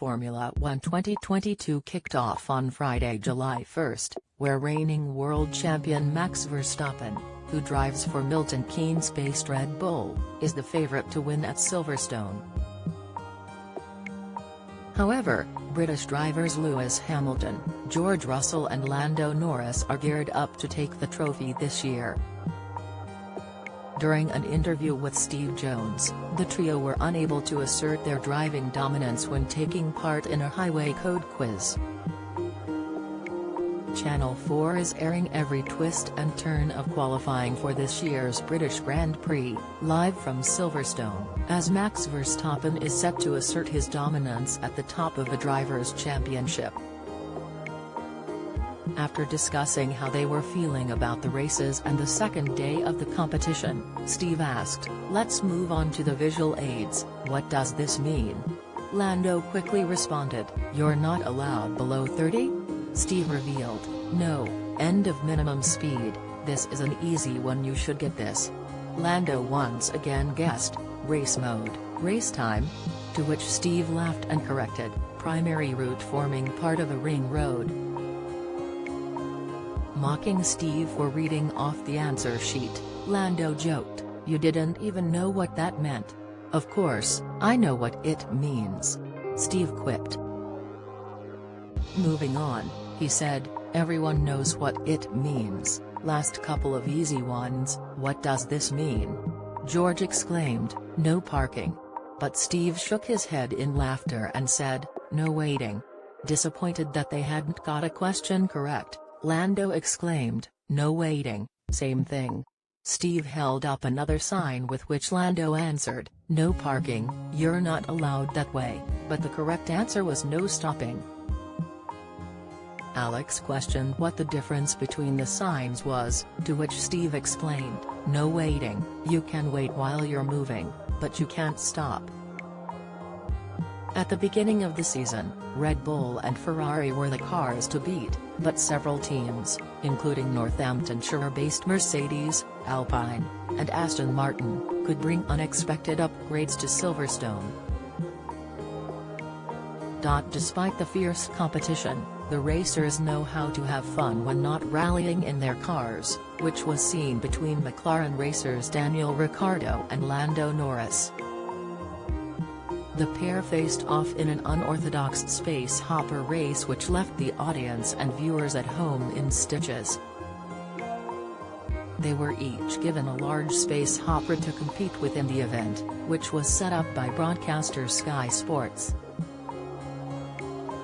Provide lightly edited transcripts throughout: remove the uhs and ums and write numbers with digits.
Formula One 2022 kicked off on Friday, July 1, where reigning world champion Max Verstappen, who drives for Milton Keynes-based Red Bull, is the favorite to win at Silverstone. However, British drivers Lewis Hamilton, George Russell and Lando Norris are geared up to take the trophy this year. During an interview with Steve Jones, the trio were unable to assert their driving dominance when taking part in a highway code quiz. Channel 4 is airing every twist and turn of qualifying for this year's British Grand Prix, live from Silverstone, as Max Verstappen is set to assert his dominance at the top of the Drivers' Championship. After discussing how they were feeling about the races and the second day of the competition, Steve asked, "Let's move on to the visual aids, what does this mean?" Lando quickly responded, "You're not allowed below 30? Steve revealed, "No, end of minimum speed, this is an easy one, you should get this." Lando once again guessed, "Race mode, race time?" To which Steve laughed and corrected, "Primary route forming part of a ring road." Mocking Steve for reading off the answer sheet, Lando joked, "You didn't even know what that meant." "Of course, I know what it means," Steve quipped. Moving on, he said, "Everyone knows what it means, last couple of easy ones, what does this mean?" George exclaimed, "No parking." But Steve shook his head in laughter and said, "No waiting." Disappointed that they hadn't got a question correct, Lando exclaimed, "No waiting, same thing." Steve held up another sign with which Lando answered, "No parking, you're not allowed that way," but the correct answer was no stopping. Alex questioned what the difference between the signs was, to which Steve explained, "No waiting, you can wait while you're moving, but you can't stop." At the beginning of the season, Red Bull and Ferrari were the cars to beat, but several teams, including Northamptonshire-based Mercedes, Alpine, and Aston Martin, could bring unexpected upgrades to Silverstone. Despite the fierce competition, the racers know how to have fun when not rallying in their cars, which was seen between McLaren racers Daniel Ricciardo and Lando Norris. The pair faced off in an unorthodox space hopper race which left the audience and viewers at home in stitches. They were each given a large space hopper to compete with in the event, which was set up by broadcaster Sky Sports.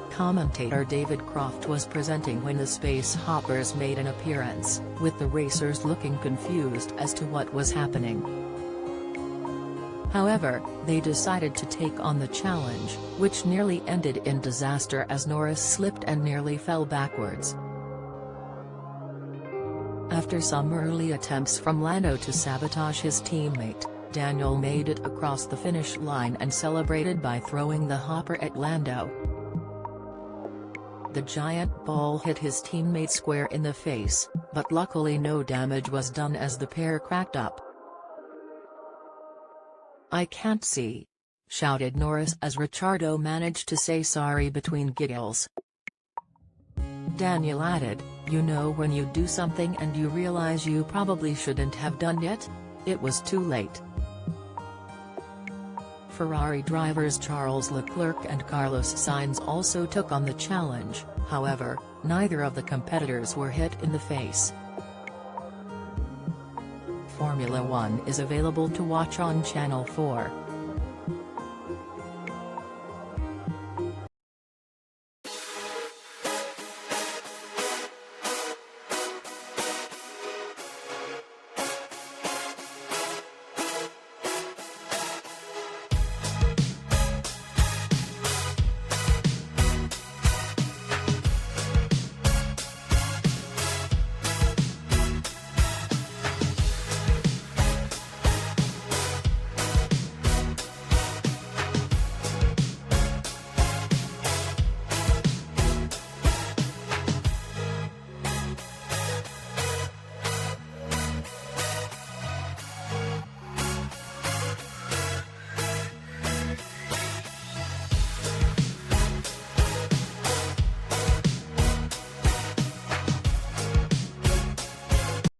Commentator David Croft was presenting when the space hoppers made an appearance, with the racers looking confused as to what was happening. However, they decided to take on the challenge, which nearly ended in disaster as Norris slipped and nearly fell backwards. After some early attempts from Lando to sabotage his teammate, Daniel made it across the finish line and celebrated by throwing the hopper at Lando. The giant ball hit his teammate square in the face, but luckily no damage was done as the pair cracked up. "I can't see," shouted Norris as Ricciardo managed to say sorry between giggles. Daniel added, "You know when you do something and you realize you probably shouldn't have done it? It was too late." Ferrari drivers Charles Leclerc and Carlos Sainz also took on the challenge, however, neither of the competitors were hit in the face. Formula One is available to watch on Channel 4.